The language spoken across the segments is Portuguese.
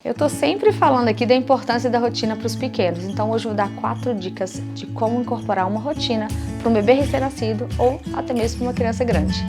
Eu tô sempre falando aqui da importância da rotina para os pequenos, então hoje eu vou dar 4 dicas de como incorporar uma rotina para um bebê recém-nascido ou até mesmo para uma criança grande.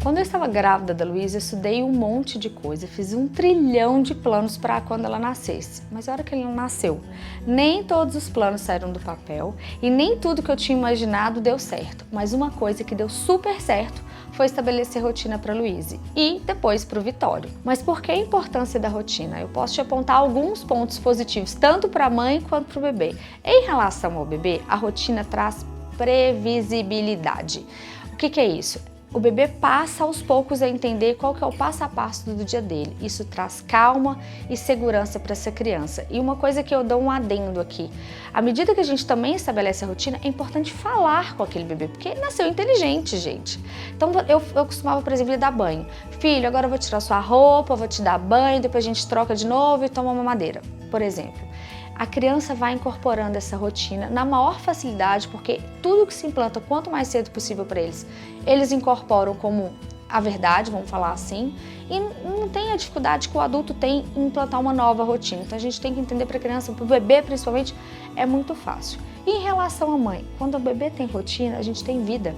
Quando eu estava grávida da Luísa, eu estudei um monte de coisa, fiz 1 trilhão de planos para quando ela nascesse. Mas a hora que ela nasceu, nem todos os planos saíram do papel e nem tudo que eu tinha imaginado deu certo. Mas uma coisa que deu super certo foi estabelecer rotina para a Luísa e depois para o Vitório. Mas por que a importância da rotina? Eu posso te apontar alguns pontos positivos, tanto para a mãe quanto para o bebê. Em relação ao bebê, a rotina traz previsibilidade. O que é isso? O bebê passa aos poucos a entender qual que é o passo a passo do dia dele. Isso traz calma e segurança para essa criança. E uma coisa que eu dou um adendo aqui, à medida que a gente também estabelece a rotina, é importante falar com aquele bebê, porque ele nasceu inteligente, gente. Então eu costumava, por exemplo, dar banho. Filho, agora eu vou tirar sua roupa, vou te dar banho, depois a gente troca de novo e toma uma mamadeira, por exemplo. A criança vai incorporando essa rotina na maior facilidade, porque tudo que se implanta quanto mais cedo possível para eles, eles incorporam como a verdade, vamos falar assim, e não tem a dificuldade que o adulto tem em implantar uma nova rotina. Então a gente tem que entender para a criança, para o bebê principalmente, é muito fácil. E em relação à mãe, quando o bebê tem rotina, a gente tem vida.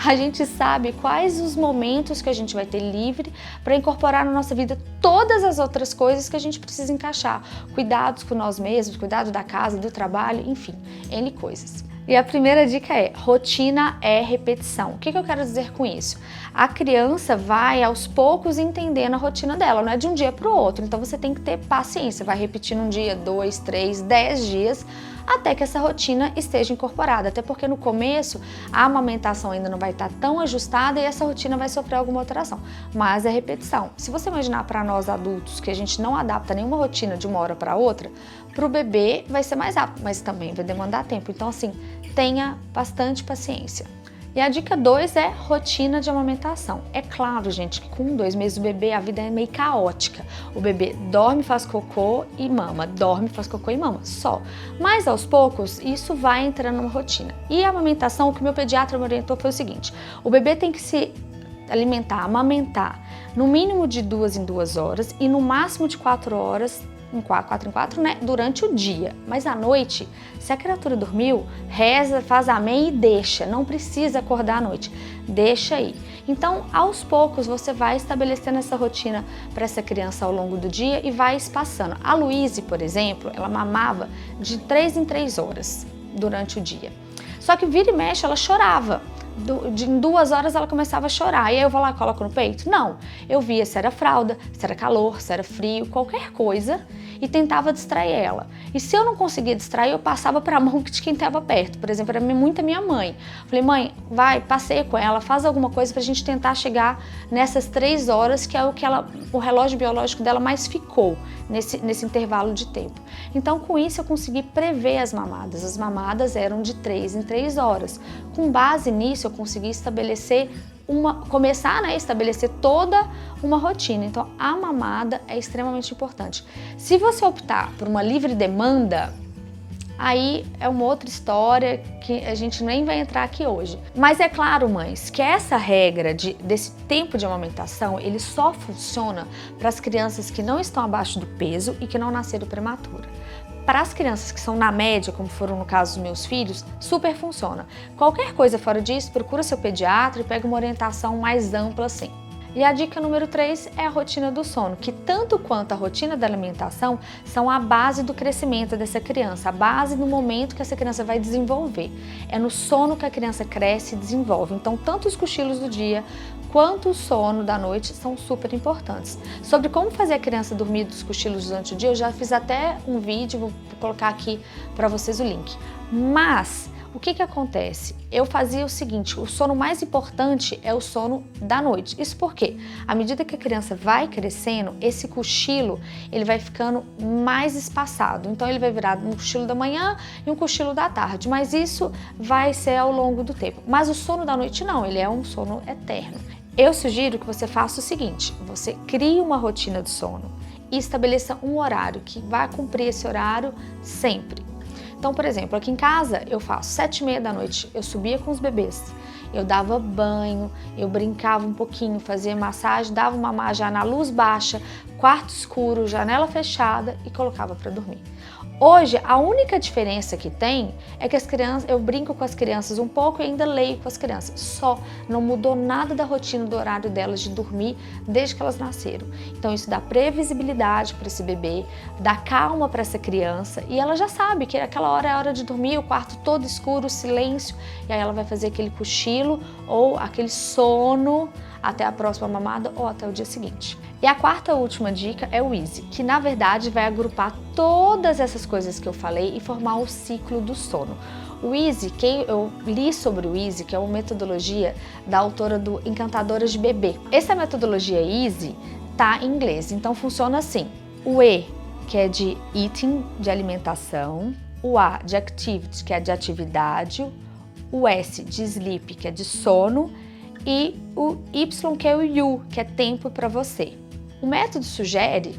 A gente sabe quais os momentos que a gente vai ter livre para incorporar na nossa vida todas as outras coisas que a gente precisa encaixar. Cuidados com nós mesmos, cuidado da casa, do trabalho, enfim, N coisas. E a primeira dica é, rotina é repetição. O que eu quero dizer com isso? A criança vai aos poucos entendendo a rotina dela, não é de um dia para o outro. Então você tem que ter paciência, vai repetindo um dia, 2, 3, 10 dias, até que essa rotina esteja incorporada. Até porque no começo a amamentação ainda não vai estar tão ajustada e essa rotina vai sofrer alguma alteração. Mas é repetição. Se você imaginar para nós adultos que a gente não adapta nenhuma rotina de uma hora para outra, para o bebê vai ser mais rápido, mas também vai demandar tempo. Então assim, tenha bastante paciência. E a dica 2 é rotina de amamentação. É claro, gente, que com 2 meses do bebê a vida é meio caótica. O bebê dorme, faz cocô e mama, dorme, faz cocô e mama, só. Mas aos poucos isso vai entrando numa rotina. E a amamentação, o que meu pediatra me orientou foi o seguinte: o bebê tem que se alimentar, amamentar, no mínimo de 2 em 2 horas e no máximo de 4 horas, 4 em 4, né, durante o dia. Mas à noite, se a criatura dormiu, reza, faz amém e deixa, não precisa acordar à noite, deixa aí. Então, aos poucos, você vai estabelecendo essa rotina para essa criança ao longo do dia e vai espaçando. A Luísa, por exemplo, ela mamava de 3 em 3 horas durante o dia. Só que vira e mexe, ela chorava. Em 2 horas ela começava a chorar, e aí eu vou lá e coloco no peito? Não, eu via se era fralda, se era calor, se era frio, qualquer coisa, e tentava distrair ela. E se eu não conseguia distrair, eu passava para a mão de quem estava perto. Por exemplo, era muito a minha mãe. Falei, mãe, vai, passeia com ela, faz alguma coisa para a gente tentar chegar nessas 3 horas, que é o relógio biológico dela mais ficou nesse intervalo de tempo. Então, com isso, eu consegui prever as mamadas. As mamadas eram de 3 em 3 horas. Com base nisso, eu consegui estabelecer começar a estabelecer toda uma rotina. Então, a mamada é extremamente importante. Se você optar por uma livre demanda, aí é uma outra história que a gente nem vai entrar aqui hoje. Mas é claro, mães, que essa regra desse tempo de amamentação, ele só funciona para as crianças que não estão abaixo do peso e que não nasceram prematura. Para as crianças que são na média, como foram no caso dos meus filhos, super funciona. Qualquer coisa fora disso, procura seu pediatra e pega uma orientação mais ampla assim. E a dica número 3 é a rotina do sono, que tanto quanto a rotina da alimentação são a base do crescimento dessa criança, a base do momento que essa criança vai desenvolver. É no sono que a criança cresce e desenvolve. Então, tanto os cochilos do dia quanto o sono da noite são super importantes. Sobre como fazer a criança dormir dos cochilos durante o dia, eu já fiz até um vídeo, vou colocar aqui para vocês o link. Mas o que acontece? Eu fazia o seguinte, o sono mais importante é o sono da noite. Isso porque, à medida que a criança vai crescendo, esse cochilo ele vai ficando mais espaçado. Então ele vai virar um cochilo da manhã e um cochilo da tarde, mas isso vai ser ao longo do tempo. Mas o sono da noite não, ele é um sono eterno. Eu sugiro que você faça o seguinte, você crie uma rotina de sono e estabeleça um horário que vai cumprir esse horário sempre. Então, por exemplo, aqui em casa eu faço 7h30 da noite, eu subia com os bebês, eu dava banho, eu brincava um pouquinho, fazia massagem, dava uma mamar já na luz baixa, quarto escuro, janela fechada e colocava para dormir. Hoje, a única diferença que tem é que as crianças, eu brinco com as crianças um pouco e ainda leio com as crianças. Só não mudou nada da rotina do horário delas de dormir desde que elas nasceram. Então isso dá previsibilidade para esse bebê, dá calma para essa criança e ela já sabe que aquela hora é a hora de dormir, o quarto todo escuro, silêncio, e aí ela vai fazer aquele cochilo ou aquele sono até a próxima mamada ou até o dia seguinte. E a quarta e última dica é o Easy, que na verdade vai agrupar todas essas coisas que eu falei e formar o ciclo do sono. O Easy, quem eu li sobre o Easy, que é uma metodologia da autora do Encantadoras de Bebê. Essa metodologia Easy tá em inglês, então funciona assim. O E, que é de eating, de alimentação, o A de activity, que é de atividade, o S de sleep, que é de sono, e o Y, que é o you, que é tempo para você. O método sugere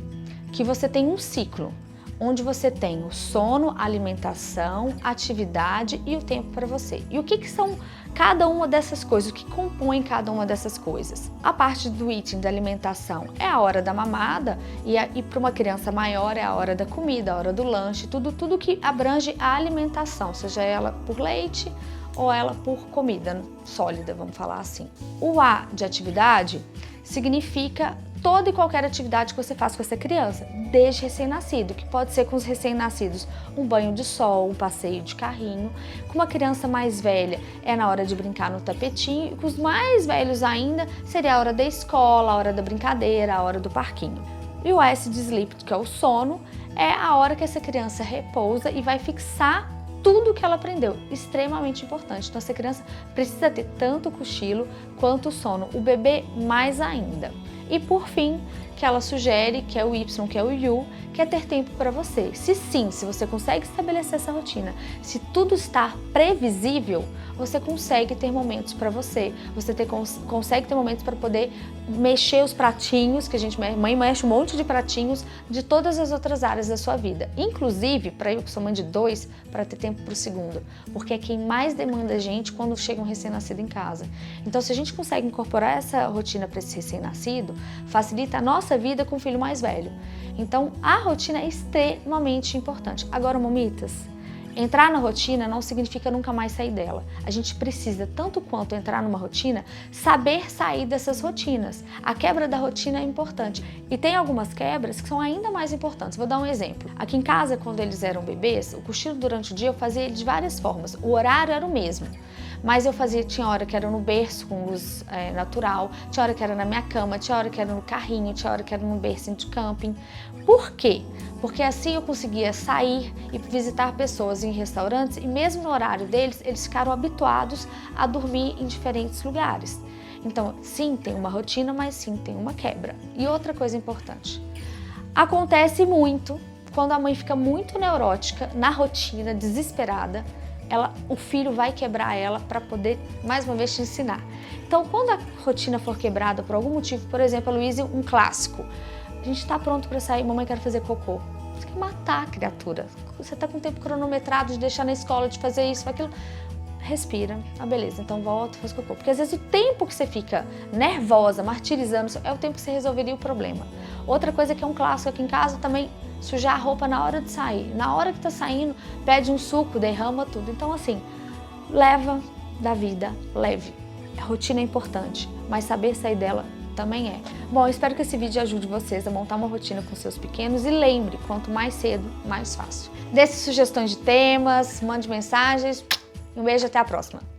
que você tem um ciclo, onde você tem o sono, alimentação, atividade e o tempo para você. E o que são cada uma dessas coisas, o que compõe cada uma dessas coisas? A parte do eating, da alimentação, é a hora da mamada e para uma criança maior é a hora da comida, a hora do lanche, tudo que abrange a alimentação, seja ela por leite ou ela por comida sólida, vamos falar assim. O A de atividade significa toda e qualquer atividade que você faz com essa criança, desde recém-nascido, que pode ser com os recém-nascidos um banho de sol, um passeio de carrinho. Com uma criança mais velha é na hora de brincar no tapetinho, e com os mais velhos ainda seria a hora da escola, a hora da brincadeira, a hora do parquinho. E o S de sleep, que é o sono, é a hora que essa criança repousa e vai fixar tudo que ela aprendeu, extremamente importante. Então essa criança precisa ter tanto o cochilo quanto o sono, o bebê mais ainda. E por fim, que ela sugere, que é o Y, que é o You, que é ter tempo para você. Se sim, se você consegue estabelecer essa rotina, se tudo está previsível, você consegue ter momentos para você, consegue ter momentos para poder mexer os pratinhos, que mãe mexe um monte de pratinhos de todas as outras áreas da sua vida. Inclusive, para eu que sou mãe de 2, para ter tempo para o segundo, porque é quem mais demanda a gente quando chega um recém-nascido em casa. Então, se a gente consegue incorporar essa rotina para esse recém-nascido, facilita a nossa vida com o filho mais velho. Então, a rotina é extremamente importante. Agora, mamitas, entrar na rotina não significa nunca mais sair dela. A gente precisa, tanto quanto entrar numa rotina, saber sair dessas rotinas. A quebra da rotina é importante. E tem algumas quebras que são ainda mais importantes. Vou dar um exemplo. Aqui em casa, quando eles eram bebês, o cochilo durante o dia eu fazia ele de várias formas. O horário era o mesmo. Mas eu fazia, tinha hora que era no berço com luz natural, tinha hora que era na minha cama, tinha hora que era no carrinho, tinha hora que era no berço de camping. Por quê? Porque assim eu conseguia sair e visitar pessoas em restaurantes e mesmo no horário deles, eles ficaram habituados a dormir em diferentes lugares. Então, sim, tem uma rotina, mas sim, tem uma quebra. E outra coisa importante, acontece muito quando a mãe fica muito neurótica, na rotina, desesperada, o filho vai quebrar ela para poder, mais uma vez, te ensinar. Então, quando a rotina for quebrada por algum motivo, por exemplo, a Luísa, um clássico, a gente está pronto para sair, mamãe quer fazer cocô. Você quer matar a criatura. Você está com o tempo cronometrado de deixar na escola, de fazer isso, aquilo. Respira, beleza, então volta, faz cocô. Porque às vezes o tempo que você fica nervosa, martirizando, é o tempo que você resolveria o problema. Outra coisa que é um clássico aqui em casa também, sujar a roupa na hora de sair. Na hora que tá saindo, pede um suco, derrama tudo. Então assim, leva da vida, leve. A rotina é importante, mas saber sair dela também é. Bom, eu espero que esse vídeo ajude vocês a montar uma rotina com seus pequenos e lembre, quanto mais cedo, mais fácil. Dê sugestões de temas, mande mensagens. Um beijo, até a próxima!